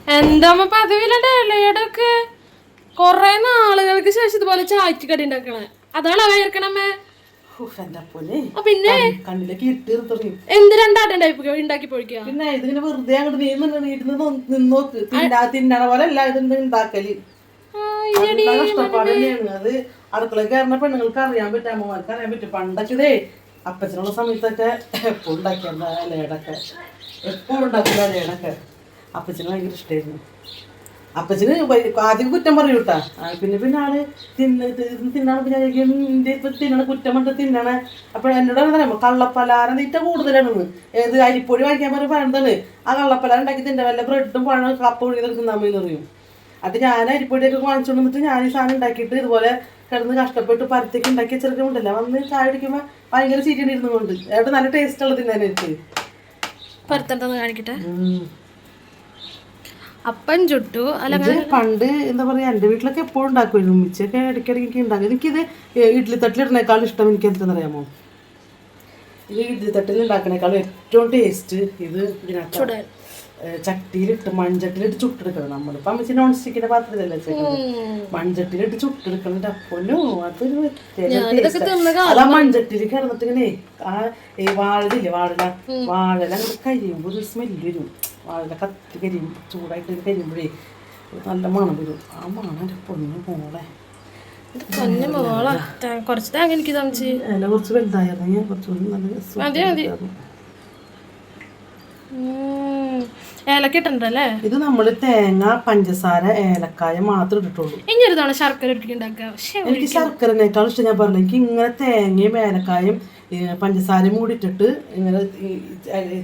എന്താ പതിവില്ലടെ ഇലയടൊക്കെ കൊറേ നാളുകൾക്ക് ശേഷം ഇതുപോലെ ചായക്ക് കടി ഉണ്ടാക്കണേ. അതാണ് അവയർക്കണമ്മേ. പിന്നെ കണ്ണിലേക്ക് ഇട്ടിറിയും എന്ത് രണ്ടാട്ടം ഉണ്ടാക്കി പൊഴിക്കുക. പിന്നെ ഇതിങ്ങനെ വെറുതെ അങ്ങോട്ട് നിന്നോക്ക് തിന്നണ പോലെ അല്ല ഇത് ഉണ്ടാക്കല്. കഷ്ടപ്പാട് തന്നെയാണ് അത്. അടുക്കളയിൽ കയറുന്ന പെണ്ണുങ്ങൾക്ക് അറിയാൻ പറ്റും, അമ്മമാർക്ക് അറിയാൻ പറ്റും. പണ്ടൊക്കെ ഇതേ അപ്പച്ചനുള്ള സമയത്തൊക്കെ എപ്പോഴും ഉണ്ടാക്കിയ ഇലയടൊക്കെ എപ്പോഴും ഉണ്ടാക്കില്ല ഇലയടൊക്കെ അപ്പച്ചന് ഭയങ്കര ഇഷ്ടമായിരുന്നു. അപ്പച്ചന് ആദ്യം കുറ്റം പറയൂ കേട്ടാ. പിന്നെ ആള് തിന്നാണ് തിന്നണ കുറ്റം കൊണ്ട് തിന്നണേ. അപ്പോൾ എന്നോട് പറയുമ്പോൾ കള്ളപ്പലാരം തീറ്റ കൂടുതലാണെന്ന്. ഏത് അരിപ്പൊടി വാങ്ങിക്കാൻ പറയുന്നത് ആ കള്ളപ്പലാരം ഉണ്ടാക്കി തിന്നെ വല്ല ബ്രെഡും പഴം കപ്പ ഒഴുകി തിന്നാമെന്ന് പറയും. അത് ഞാൻ അരിപ്പൊടിയൊക്കെ വാങ്ങിച്ചുകൊണ്ട് വന്നിട്ട് ഞാൻ ഈ സാധനം ഉണ്ടാക്കിയിട്ട് ഇതുപോലെ കിടന്ന് കഷ്ടപ്പെട്ട് പരത്തേക്ക് ഉണ്ടാക്കിയ ചെറുക്കുണ്ടല്ലോ വന്ന് ചായ കുടിക്കുമ്പോൾ ഭയങ്കര ചീറ്റിന് ഇരുന്നു കൊണ്ട് അവിടെ നല്ല ടേസ്റ്റ് ഉള്ളത് തിന്നാനായിട്ട്. പരത്തണ്ടെന്ന് കാണിക്കട്ടെ. അപ്പം ചുട്ടു അല്ലെങ്കിൽ പണ്ട് എന്താ പറയാ എൻ്റെ വീട്ടിലൊക്കെ എപ്പോഴും ഉണ്ടാക്കുമായിരുന്നു. ഉമ്മിച്ചൊക്കെ ഇടയ്ക്കിടയ്ക്ക് ഉണ്ടാക്കും. എനിക്കിത് ഇഡ്ഡലി തട്ടിലിടുന്നേക്കാളും ഇഷ്ടം എനിക്ക് എന്തെന്നറിയാമോ? ഇത് ഇഡ്ഡലി തട്ടിൽ ഉണ്ടാക്കണേക്കാളും ഏറ്റവും ടേസ്റ്റ് ഇത് ഇതിനകത്ത് ചട്ടിയിലിട്ട് മൺചട്ടിയിലിട്ട് ചുട്ടെടുക്കണം. നമ്മളിപ്പോൾ അമ്മച്ചി നോൺ സ്റ്റിക്കിന്റെ പാത്രത്തിലല്ലേ വെച്ചേക്കുന്നത്. മൺചട്ടിയിലിട്ട് ചുട്ടെടുക്കണം. അപ്പോനോ അതൊരു അത് ആ മൺചട്ടിയിൽ കിടന്നിട്ട് ഇങ്ങനെ ആ വാഴയില്ലേ വാഴല അങ്ങോട്ട് കരിയുമ്പോൾ ഒരു സ്മെല്ല് വരും. വാഴ കത്തി കരിയും ചൂടായിട്ട് കരിയുമ്പോഴേ നല്ല മണം വരും. ആ മണം എൻ്റെ പൊന്നു മോളെ കുറച്ച് തേങ്ങ എനിക്ക് ഇല കുറച്ച് വലുതായിരുന്നു. കുറച്ചുകൂടി നല്ല ഏലക്കിട്ടുണ്ടല്ലേ. ഇത് നമ്മള് തേങ്ങ പഞ്ചസാര ഏലക്കായ മാത്രം ഇട്ടിട്ടുള്ളൂ. ഇനി ഒരു തവണ ശർക്കര ഇട്ടിട്ടുണ്ടാക്കുക. എനിക്ക് ശർക്കരനേക്കാളും ഇഷ്ടം ഞാൻ പറഞ്ഞു. എനിക്ക് ഇങ്ങനെ തേങ്ങയും ഏലക്കായും പഞ്ചസാരയും കൂടി ഇട്ടിട്ട് ഇങ്ങനെ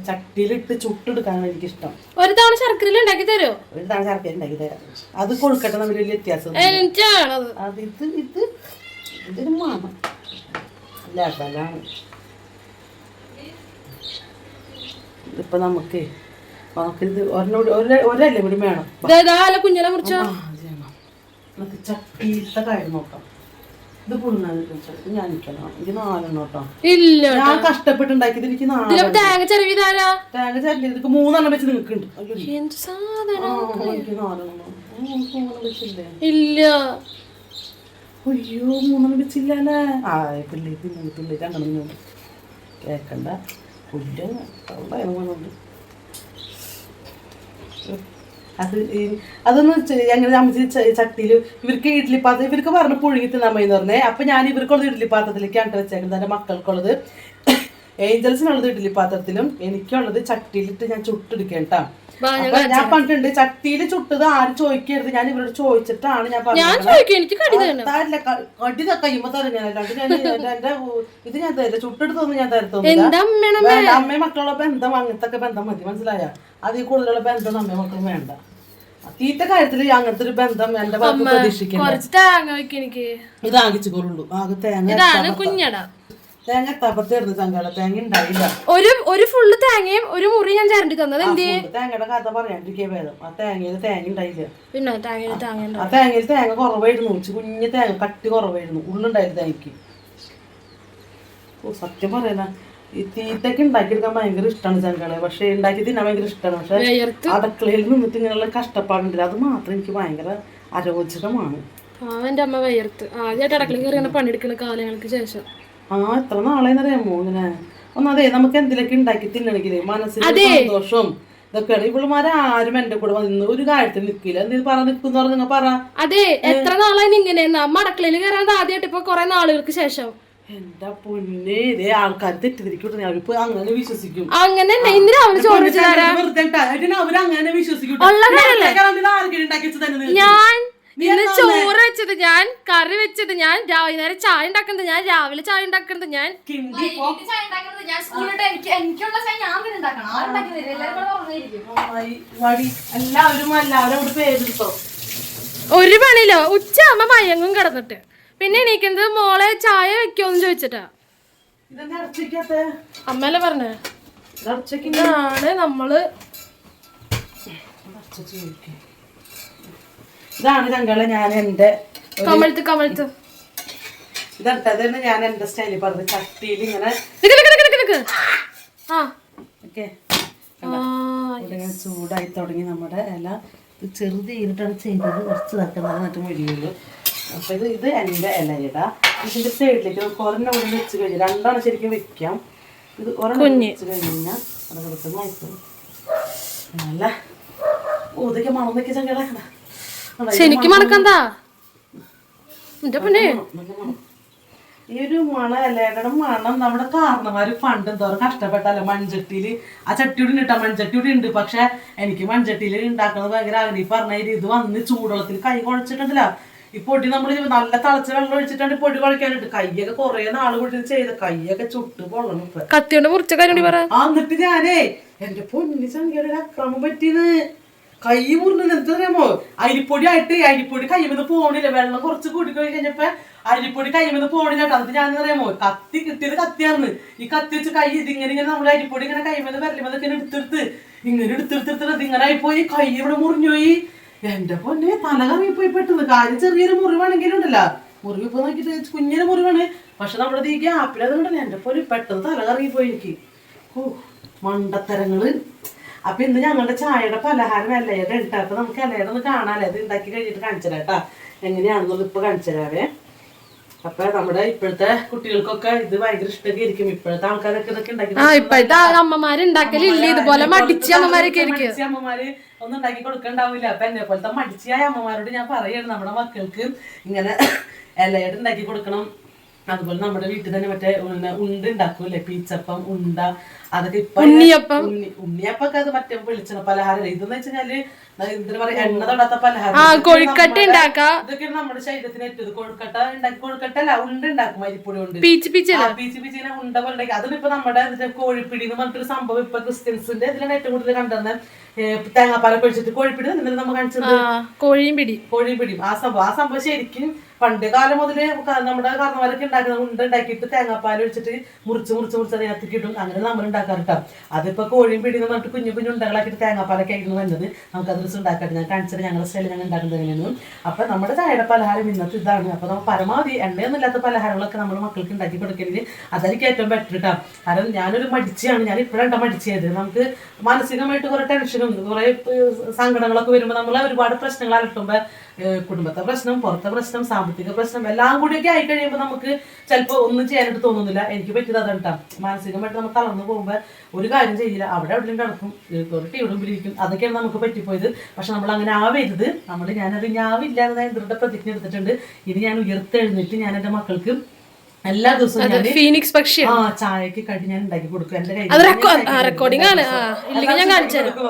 ചട്ടിയിലിട്ട് ചുട്ടെടുക്കാനാണ് എനിക്കിഷ്ടം. ഒരു തവണ ശർക്കര ഉണ്ടാക്കി തരുമോ? ഒരു തവണ ശർക്കര ഉണ്ടാക്കി തരാം. അത് കൊഴുക്കട്ടെ തമ്മിൽ വലിയ വ്യത്യാസം. അത് ഇതൊരു മാണം ലാണ്. ഇതിപ്പോ നമുക്ക് ഇത് ഒരല്ലേ കൂടി വേണം. കുഞ്ഞിനെ കുറിച്ചോ നമുക്ക് ചട്ടിയിലത്തെ കാര്യം നോക്കാം. ഇത് പുഴുങ്ങാൻ ഞാൻ എനിക്ക് 4 കേട്ടോ. ഇല്ല ഞാൻ കഷ്ടപ്പെട്ടുണ്ടാക്കിയത് എനിക്ക് 4 തേങ്ങ ചെറിയ തേങ്ങ ചെറിയ 3 വെച്ച് നിൽക്കുന്നുണ്ട്. എനിക്ക് 4 വെച്ചില്ലേ? ഇല്ല. അയ്യോ 3 വെച്ചില്ലല്ലേ. ആ പിള്ളേ 2 കേക്കണ്ട പുല്ല് അതൊന്ന് ഞങ്ങൾ അമ്മച്ചി ചട്ടിയിൽ ഇവർക്ക് ഇഡ്ഡലി പാത്രം ഇവർക്ക് പറഞ്ഞ് പുഴുങ്ങി തിന്നാൻ മതി എന്ന് പറഞ്ഞേ. അപ്പൊ ഞാൻ ഇവർക്കുള്ളത് ഇഡ്ഡലി പാത്രത്തിലേക്കാണ് വെച്ചേക്കുന്നത്. എൻ്റെ മക്കൾക്കുള്ളത് ഏഞ്ചൽസിനുള്ളത് ഇഡ്ഡലി പാത്രത്തിലും എനിക്കുള്ളത് ചട്ടിയിലിട്ട് ഞാൻ ചുട്ടെടുക്കേട്ടാ. ഞാൻ പറഞ്ഞിട്ടുണ്ട് ചട്ടിയിൽ ചുട്ടത് ആരും ചോദിക്കരുത്. ഞാൻ ഇവരോട് ചോദിച്ചിട്ടാണ് ഞാൻ പറഞ്ഞത്. കടി കഴിയുമ്പോ തരാം ഞാൻ. എന്റെ ഇത് ഞാൻ തരില്ല. ചുട്ടെടുത്തൊന്നും ഞാൻ തരത്തൊന്നുമില്ല. അമ്മയും മക്കളുള്ള ബന്ധം അങ്ങനത്തെ ബന്ധം മതി. മനസ്സിലായ? അതിൽ കൂടുതലുള്ള ബന്ധം അമ്മയും മക്കളും വേണ്ട. തീറ്റ കാര്യത്തില് അങ്ങനത്തെ ഒരു ബന്ധം എന്റെ ഭാഗത്ത് പ്രതീക്ഷിക്കണം. ഇത് ആകിച്ചുകൊള്ളുള്ളൂ. ആകെ തേങ്ങ തപ്പത്തേർന്ന് ചങ്കാള തേങ്ങ ഉണ്ടായില്ല. ഒരു ഫുള്ള് തേങ്ങയും ഒരു മുറി ഞാൻ ചരണ്ടി തന്നത്. തേങ്ങയുടെ കഥ പറയാണ്ടിരിക്കേ ഭേദം. ആ തേങ്ങയിൽ തേങ്ങ ഉണ്ടായില്ല. പിന്നെ ആ തേങ്ങയിൽ തേങ്ങ കുറവായിരുന്നു. കുഞ്ഞ് തേങ്ങ കട്ടി കുറവായിരുന്നു. ഉള്ളുണ്ടായിരുന്നു തേങ്ങക്ക്. സത്യം പറയാനാ ഈ തീറ്റൊക്കെ ഉണ്ടാക്കിയെടുക്കാൻ ഭയങ്കര ഇഷ്ടമാണ് ചങ്കളെ. പക്ഷെ ഉണ്ടാക്കി തിന്നാൻ ഭയങ്കര ഇഷ്ടമാണ്. പക്ഷെ അടുക്കളയിൽ നിന്നിട്ട് ഇങ്ങനെയുള്ള കഷ്ടപ്പാടുണ്ടല്ലോ അത് മാത്രം എനിക്ക് ഭയങ്കര അരോചകമാണ്. എന്റെ അമ്മ വയർത്ത് ആദ്യമായിട്ട് അടുക്കളയിൽ കയറി പണിയെടുക്കുന്ന കാലങ്ങൾക്ക് ശേഷം എത്ര നാളെന്നറിയാമോ ഇങ്ങനെ ഒന്നതെ നമുക്ക് എന്തിലൊക്കെ ഉണ്ടാക്കി തിന്നണെങ്കിലേ മനസ്സിന് സന്തോഷവും ഇതൊക്കെയാണ്. ഇവളുമാരും എന്റെ കൂടെ വന്ന് ഒരു കാര്യത്തിൽ നിൽക്കില്ല. എന്തെങ്കിലും പറ നിൽക്കുന്ന പറഞ്ഞ പറ. അതെ എത്ര നാളായി ഇങ്ങനെ നമ്മ അടുക്കളയിൽ കയറാൻ ആദ്യമായിട്ട് ഇപ്പൊ കുറെ നാളുകൾക്ക് ശേഷം. എന്റെ പൊന്നെ ഇതേ ആൾക്കാർ തെറ്റിദ്ധരിക്കും. അവരിപ്പോ അങ്ങനെ വിശ്വസിക്കും. അങ്ങനെ ഇന്ന് രാവിലെ ചോറ് അവരങ്ങനെ വിശ്വസിക്കും. ഞാൻ ഇന്ന് ചോറ് വെച്ചത് ഞാൻ, കറി വെച്ചത് ഞാൻ, വൈകുന്നേരം ചായ ഉണ്ടാക്കുന്നത് ഞാൻ, രാവിലെ ചായ ഉണ്ടാക്കുന്നത് ഞാൻ. ഒരു പണിയില്ലോ. ഉച്ച ആവുമ്പോ മയങ്ങും കിടന്നിട്ട് പിന്നെ എണീക്കുന്നത് മോളെ ചായ വെക്കോന്ന് ചോദിച്ചിട്ടാ. അമ്മല്ലേ പറഞ്ഞേ ഇതാണ് നമ്മള്. ഇതാണ് ചങ്കളെ ഞാൻ എന്റെ കമഴ്ത്ത് ഇതാണ് ഞാൻ എന്റെ സ്റ്റൈലിൽ പറഞ്ഞത്. ചട്ടിയിൽ ഇങ്ങനെ ചൂടായി തുടങ്ങി നമ്മുടെ ഇല. ചെറുതീരിട്ടാണ് ചെയ്തത്, കുറച്ച് ഇതാക്കുന്നത് എന്നിട്ട് മൊഴിയുള്ളൂ. അപ്പോൾ ഇത് എൻ്റെ ഇലയിട. ഇതിൻ്റെ സൈഡിലേക്ക് ഒരെണ്ണം കൂടി വെച്ച് കഴിഞ്ഞാൽ രണ്ടാണ് ശരിക്കും വെക്കാം. ഇത് ഒരെണ്ണം വെച്ച് കഴിഞ്ഞ് കഴിഞ്ഞാൽ അവിടെ കിടക്കുന്ന വായിക്കും നല്ല ഊതൊക്കെ മണം വെക്കുക ചങ്കട. ശരിക്കും മണക്കന്താ ഈ ഒരു മണം ഇലയുടെ മണം നമ്മുടെ കാരണന്മാര് പണ്ട് എന്തോരം കഷ്ടപ്പെട്ടല്ലോ മൺചട്ടിയിൽ. ആ ചട്ടിയോട് ഉണ്ട് കേട്ടോ, മൺചട്ടിയോട് ഉണ്ട്. പക്ഷെ എനിക്ക് മൺചട്ടിയിൽ ഉണ്ടാക്കുന്നത് ഭയങ്കര ആഗ്രഹം. ഈ പറഞ്ഞ ഇത് വന്ന് ചൂടുവെള്ളത്തിൽ കൈ കുഴച്ചിട്ടുണ്ടല്ലോ. ഈ പൊടി നമ്മൾ നല്ല തിളച്ച വെള്ളം ഒഴിച്ചിട്ടാണ് പൊടി കുഴക്കാനായിട്ട്. കൈയൊക്കെ കുറെ നാള് കൂടി ചെയ്ത കൈയൊക്കെ ചുട്ട് പൊള്ളണം. ഇപ്പൊ കത്തിയോണ്ട് മുറിച്ച കാര്യം പറ. എന്നിട്ട് ഞാനേ എന്റെ പൊന്നി സംഖ്യയുടെ അക്രമം പറ്റിയത് കൈ മുറിഞ്ഞത് എന്തറിയാമോ? അരിപ്പൊടി ആയിട്ട് അരിപ്പൊടി കൈമെന്ന് പോണില്ല. വെള്ളം കുറച്ച് കൂടി കഴിഞ്ഞപ്പോ അരിപ്പൊടി കൈമെന്ന് പോണില്ല കേട്ടോ. അത് ഞാൻ അറിയാമോ, കത്തി കിട്ടിയത് കത്തിയാർന്ന്. ഈ കത്തി വെച്ച് കൈ ഇതിങ്ങനെ ഇങ്ങനെ നമ്മൾ അരിപ്പൊടി ഇങ്ങനെ കൈമെന്ന് വരലിമെന്നൊക്കെ എടുത്തെടുത്ത് ഇങ്ങനെ എടുത്തെടുത്തിട്ട് ഇങ്ങനെ ആയിപ്പോയി. കൈ ഇവിടെ മുറിഞ്ഞുപോയി. എന്റെ പൊന്നെ തല കറങ്ങിപ്പോയി പെട്ടെന്ന്. കാര്യം ചെറിയൊരു മുറിവാണെങ്കിലും ഉണ്ടല്ലോ, മുറിവ് ഇപ്പൊ നോക്കിയിട്ട് കുഞ്ഞിന് മുറിവാണ്. പക്ഷെ നമ്മുടെ ഈ ഗ്യാപ്പിൽ അതുകൊണ്ടല്ലേ എന്റെ പോലെ പെട്ടെന്ന് തല കറങ്ങിപ്പോയി എനിക്ക്. മണ്ടത്തരങ്ങള്. അപ്പൊ ഇന്ന് ഞങ്ങളുടെ ചായയുടെ പലഹാരം ഇലയുടെ ഇട്ടാ. അപ്പൊ നമുക്ക് ഇലയുടെ ഒന്ന് കാണാല്ലേ, അത് ഉണ്ടാക്കി കഴിഞ്ഞിട്ട് കാണിച്ചു തരാം കേട്ടാ എങ്ങനെയാണെന്നുള്ളത്. ഇപ്പൊ കാണിച്ചു തരാവേ. അപ്പൊ നമ്മുടെ ഇപ്പോഴത്തെ കുട്ടികൾക്കൊക്കെ ഇത് ഭയങ്കര ഇഷ്ടമൊക്കെ ഇരിക്കും. ഇപ്പോഴത്തെ ആൾക്കാരൊക്കെ ഇതൊക്കെ ഇപ്പോഴത്തെ അമ്മമാര് ഉണ്ടാക്കലില്ല ഇതുപോലെ മടിച്ച അമ്മമാരൊക്കെ മടിച്ച അമ്മമാര് ഒന്നും ഉണ്ടാക്കി കൊടുക്കണ്ടാവില്ല. അപ്പൊ എന്നെ പോലത്തെ മടിച്ചായ അമ്മമാരോട് ഞാൻ പറയാണ്, നമ്മുടെ മക്കൾക്ക് ഇങ്ങനെ ഇലയുടെ ഉണ്ടാക്കി കൊടുക്കണം. അതുപോലെ നമ്മുടെ വീട്ടിൽ തന്നെ മറ്റേ ഉണ്ട ഉണ്ടാക്കൂല്ലേ, പീച്ചപ്പം, ഉണ്ട, അതൊക്കെ ഇപ്പൊ ഉണ്ണിയപ്പൊക്കെ അത് മറ്റേ വെളിച്ചെണ്ണ പലഹാരം. ഇതെന്ന് വെച്ചാല് എന്താ പറയാ, എണ്ണ തൊടാത്ത പലഹാരം. ഇതൊക്കെ നമ്മുടെ ശരീരത്തിന് ഏറ്റവും കൊഴുക്കട്ട ഉണ്ടാക്കി. കൊഴുക്കട്ടല്ല, ഉണ്ട ഉണ്ടാക്കും അരിപ്പൊടി കൊണ്ട്. പീച്ച് പീച്ചിങ്ങനെ ഉണ്ട പോലെ ഉണ്ടാക്കി. അതിലിപ്പോ നമ്മുടെ കോഴിപ്പിടി എന്ന് പറഞ്ഞിട്ടൊരു സംഭവം ഇപ്പൊ ക്രിസ്ത്യൻസിന്റെ ഇതിലാണ് ഏറ്റവും കൂടുതൽ കണ്ടുവരുന്നത്. തേങ്ങാപ്പാലൊക്കെ ഒഴിച്ചിട്ട് കോഴിപ്പിടി തന്നെ നമ്മൾ കാണിച്ചത്. കോഴിയും പിടിയും ആ സംഭവം ശരിക്കും പണ്ട് കാലം മുതല് നമ്മുടെ കാരണവരൊക്കെ ഉണ്ടാക്കുന്ന ഉണ്ട ഉണ്ടാക്കിയിട്ട് തേങ്ങാപ്പാൽ ഒഴിച്ചിട്ട് മുറിച്ച് അതിനകത്തേക്ക് ഇടും. അങ്ങനെ നമ്മൾ ഉണ്ടാക്കാറുട്ടോ. അതിപ്പോ കോഴിയും പിടി എന്ന് പറഞ്ഞിട്ട് കുഞ്ഞു കുഞ്ഞു ഉണ്ടകളാക്കിയിട്ട് തേങ്ങാപ്പാലൊക്കെ ആയിരുന്നു വന്നത്. നമുക്ക് അത് ദിവസം ഉണ്ടാക്കാറുണ്ട്. ഞാൻ കാണിച്ചത് ഞങ്ങളുടെ സ്റ്റൈലിൽ ഞങ്ങൾ ഉണ്ടാക്കുന്നത് എങ്ങനെയാണ്. അപ്പൊ നമ്മുടെ ചായയുടെ പലഹാരം ഇന്നത്തെ ഇതാണ്. അപ്പൊ നമ്മൾ പരമാവധി എണ്ണയൊന്നും ഇല്ലാത്ത പലഹാരങ്ങളൊക്കെ നമ്മൾ മക്കൾക്ക് ഉണ്ടാക്കി കൊടുക്കരുത്. അതായിരിക്കും ഏറ്റവും ബെറ്റർ കേട്ടോ. കാരണം ഞാനൊരു മടിച്ചാണ്. ഞാൻ ഇപ്പോഴാണ് മടിച്ചത്. നമുക്ക് മാനസികമായിട്ട് കുറെ ടെൻഷനും കുറെ സങ്കടങ്ങളൊക്കെ വരുമ്പോൾ നമ്മൾ ഒരുപാട് പ്രശ്നങ്ങൾ അലട്ടുമ്പോൾ കുടുംബത്തെ പ്രശ്നം, പുറത്തെ പ്രശ്നം, സാമ്പത്തിക പ്രശ്നം എല്ലാം കൂടിയൊക്കെ ആയി കഴിയുമ്പോൾ നമുക്ക് ചിലപ്പോൾ ഒന്നും ചെയ്യാനായിട്ട് തോന്നുന്നില്ല. എനിക്ക് പറ്റിയത് അതാണ് കേട്ടോ. മാനസികമായിട്ട് നമ്മൾ തളർന്നു പോകുമ്പോൾ ഒരു കാര്യം ചെയ്യില്ല, അവിടെ എവിടെയും കിടക്കും, ഒരു ടീവിടുമ്പിലിരിക്കും. അതൊക്കെയാണ് നമുക്ക് പറ്റിപ്പോയത്. പക്ഷെ നമ്മൾ അങ്ങനെ ആവരുത്. ഞാനത് ഞാവില്ലാതെ ദൃഢ പ്രതിജ്ഞ എടുത്തിട്ടുണ്ട്. ഇനി ഞാൻ ഉയർത്തെഴുന്നേറ്റ് ഞാൻ എൻ്റെ മക്കൾക്ക് എല്ലാ ദിവസവും ചായക്ക് കടി ഞാൻ ഉണ്ടാക്കി കൊടുക്കും. എന്റെ കയ്യിൽ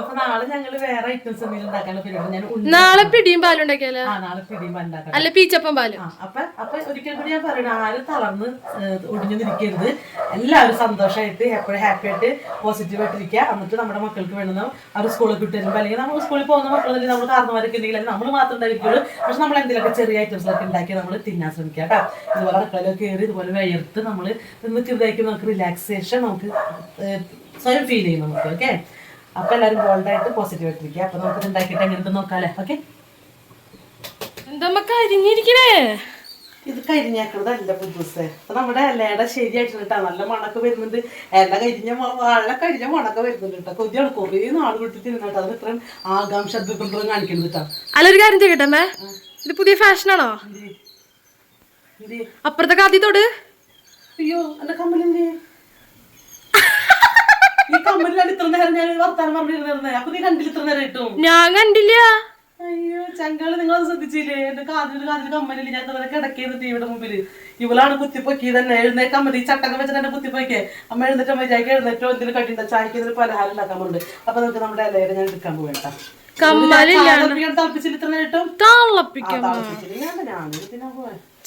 അപ്പൊ നാളെ ഞങ്ങള് വേറെ ഐറ്റംസ് എന്തെങ്കിലും ഉണ്ടാക്കാനുള്ള പരിപാടി. നാളെ പിടിയും പാലും ഉണ്ടാക്കിയാലോ? നാളെ പിടിയും പാലുണ്ടാക്കാം. അല്ല പീച്ചപ്പം പാലും. അപ്പൊ ഒരിക്കൽ കൂടി ഞാൻ പറയണ, ആരും തളർന്ന് ഒടിഞ്ഞു നിൽക്കരുത്. എല്ലാവരും സന്തോഷമായിട്ട് എപ്പോഴും ഹാപ്പി ആയിട്ട് പോസിറ്റീവ് ആയിട്ടിരിക്കുക. എന്നിട്ട് നമ്മുടെ മക്കൾക്ക് വേണമെന്ന് അവർ സ്കൂളിൽ വിട്ട് വരുമ്പോൾ അല്ലെങ്കിൽ നമ്മൾ സ്കൂളിൽ പോകുന്ന മക്കളെങ്കിൽ നമ്മൾ കാരണവരൊക്കെ ഉണ്ടെങ്കിൽ നമ്മൾ മാത്രം ഉണ്ടായിരിക്കുള്ളൂ. പക്ഷെ നമ്മൾ എന്തെങ്കിലുമൊക്കെ ചെറിയ ഐറ്റംസൊക്കെ ഉണ്ടാക്കി നമ്മൾ തിന്നാൻ ശ്രമിക്കുക കേട്ടോ. ഇതുപോലെ അടുക്കളയിലൊക്കെ കയറി ഇതുപോലെ വയർത്ത് നമ്മൾ ഇതാക്കി നമുക്ക് റിലാക്സേഷൻ നമുക്ക് സ്വയം ഫീൽ ചെയ്യും നമുക്ക്. ഓക്കെ, അപ്പൊ എല്ലാവരും ബോൾഡായിട്ട് പോസിറ്റീവ് ആയിട്ടിരിക്കുക. അപ്പൊ നമുക്ക് ഉണ്ടാക്കിയിട്ട് എങ്ങനത്തെ നോക്കാല്ലേ. ഓക്കെ, എന്താ കരിഞ്ഞിരിക്കണേ? ഇത് കരിഞ്ഞാക്കുന്നതല്ല പുതുസേ. അപ്പൊ നമ്മുടെ ഇലയുടെ ശരിയായിട്ടാ നല്ല മണൊക്കെ വരുന്നുണ്ട്. ഇല കരിഞ്ഞ മണൊക്കെ വരുന്നുണ്ട് കേട്ടോ. കൊതിയാണ് കുറേ നാൾ വിട്ട് തിന്നിട്ട്. അത് ഇത്രയും ആകാംക്ഷ കാണിക്കുന്നത് കേട്ടോ. അല്ല ഒരു കാര്യം ചെയ്യട്ടെ, ഇത് പുതിയ ഫാഷനാണോ? അപ്പുറത്തെ കാത്തിത്തോട്. അയ്യോ, എന്റെ കമ്മലിന്റെ ഈ കമ്മലിലാണ് ഇത്ര നേരം ഞാൻ വർത്താനം പറഞ്ഞിരുന്നത്. അപ്പൊ നീ കണ്ടില്ല ഇത്ര നേരം കിട്ടും? ഞാൻ കണ്ടില്ല. അയ്യോ ചങ്കള്, നിങ്ങളത് ശ്രദ്ധിച്ചില്ലേ? എന്റെ കാതിൽ കമ്മലില്ല. ഞാൻ ഇത്ര കിടക്കിയത് ടിവിയുടെ മുമ്പിൽ. ഇവളാണ് കുത്തിപ്പൊക്കി തന്നെ എഴുന്നേക്കാൻ ഈ ചട്ടക്കം വെച്ചിട്ട് എന്നെ കുത്തിപ്പൊക്കെ. അമ്മ എഴുന്നേറ്റ മര്യാദയ്ക്ക് എഴുന്നേറ്റോ എന്തെങ്കിലും കട്ടിണ്ട ചായക്ക് എന്തെങ്കിലും പലഹാരം ഉണ്ടാക്കാൻ പോകുന്നുണ്ട്. അപ്പൊ നമുക്ക് നമ്മുടെ ഇലയുടെ ഞാൻ എടുക്കാൻ പോകേണ്ട. തിളപ്പിച്ചില്ല ഇത്ര നേരം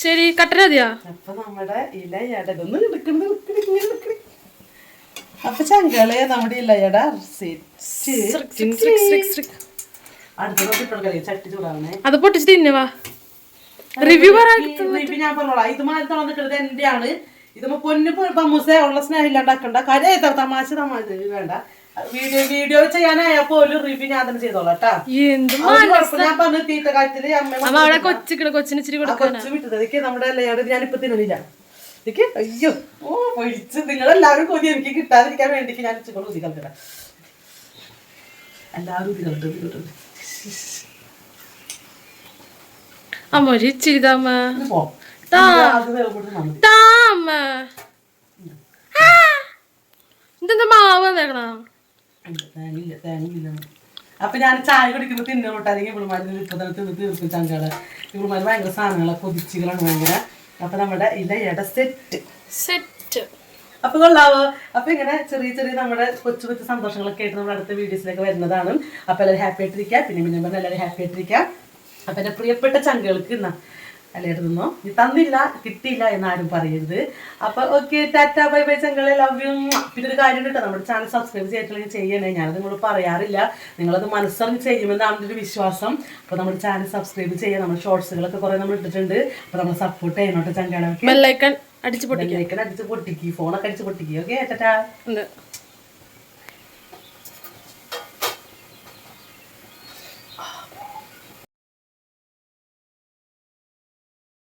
ശരി കട്ടനതിയാ. അപ്പൊ നമ്മുടെ ഇലയടൊന്നും എടുക്കുന്നത്. അപ്പൊ ചങ്കള് നമ്മുടെ ഇലയട ചട്ടി ചൂടാവണേ. അത് പൊട്ടിച്ച് തിന്നുവാ. റിവ്യൂ ഞാൻ പറഞ്ഞോളാം. ഇത് മാറി തുറന്നിട്ടത് എന്റെയാണ്. ഇതുമ്പോ പൊന്നു പമ്മൂസ ഉള്ള സ്നേഹം ഇല്ലാണ്ടാക്കണ്ട. കാര്യം തമാശ വേണ്ട. വീഡിയോ ചെയ്യാനായ പോലും റിവ്യൂ ഞാൻ തന്നെ ചെയ്തോളാം കേട്ടോ. ഞാൻ പറഞ്ഞ തീറ്റ കാര്യത്തില് കൊച്ചു വിട്ടത് നമ്മുടെ ഇലയോട് ഞാനിപ്പോ തിന്നില്ല. അയ്യോ പൊഴിച്ച് നിങ്ങളെല്ലാവരും കൊതി എനിക്ക് കിട്ടാതിരിക്കാൻ വേണ്ടി ഞാൻ ഉച്ചക്കൊണ്ട് ഊതി കളഞ്ഞ എല്ലാവരും ഊതി കളഞ്ഞിട്ട് അമ്മ ഒരു ഇച്ചിരി താമ്മ ഇത് പോ താ അത് വേവ് കൊടുത്ത് മതി താമ്മ ഇതെന്താ മാവ് വന്നേക്കണ തേങ്ങയില്ല അപ്പൊ ഞാൻ ചായ കുടിക്കുമ്പോൾ തിന്നോട്ടെ അല്ലെങ്കിൽ ഇവിടുമാര് ഇപ്പൊ തന്നെ തിന്ന് തീർക്കും ചങ്കള് ഇവിടുമാര് ഭയങ്കര സാധനങ്ങളെ കൊതിച്ചുകളാണ് ഭയങ്കര അപ്പൊ നമ്മുടെ ഇലയുടെ സെറ്റ് അപ്പൊ കൊള്ളാവോ അപ്പൊ ഇങ്ങനെ ചെറിയ ചെറിയ നമ്മുടെ കൊച്ചു കൊച്ചു സന്തോഷങ്ങളൊക്കെ ആയിട്ട് നമ്മുടെ അടുത്ത വീഡിയോസിലേക്ക് വരുന്നതാണ് അപ്പൊ എല്ലാവരും ഹാപ്പി ആയിട്ടിരിക്കുക പിന്നെ പറഞ്ഞാൽ എല്ലാവരും ഹാപ്പി ആയിട്ടിരിക്കുക അപ്പൊ എന്റെ പ്രിയപ്പെട്ട ചങ്കകൾക്ക് അല്ലായിരുന്നോ നീ തന്നില്ല കിട്ടിയില്ല എന്നാരും പറയരുത് അപ്പൊ ഓക്കെ ടാറ്റ ബൈ ബൈ ചങ്കളെ ലവ് യു പിന്നെ ഒരു കാര്യം കേട്ടോ നമ്മുടെ ചാനൽ സബ്സ്ക്രൈബ് ചെയ്തിട്ടുണ്ടെങ്കിൽ ചെയ്യണേ ഞാനത് നിങ്ങൾ പറയാറില്ല നിങ്ങളത് മനസ്സറിഞ്ഞ് ചെയ്യുമെന്നാണ് എൻ്റെ ഒരു വിശ്വാസം അപ്പൊ നമ്മുടെ ചാനൽ സബ്സ്ക്രൈബ് ചെയ്യാം നമ്മുടെ ഷോർട്സുകളൊക്കെ കുറെ നമ്മൾ ഇട്ടിട്ടുണ്ട് അപ്പൊ നമ്മൾ സപ്പോർട്ട് ചെയ്യണോട്ടെ ചങ്കളൊക്കെ ബെല്ലൈക്കൺ അടിച്ചു അടിച്ച് പൊട്ടിക്ക് ഫോണൊക്കെ അടിച്ച് പൊട്ടിക്ക് ഓക്കെ ടാറ്റാ പൊട്ടിക്കും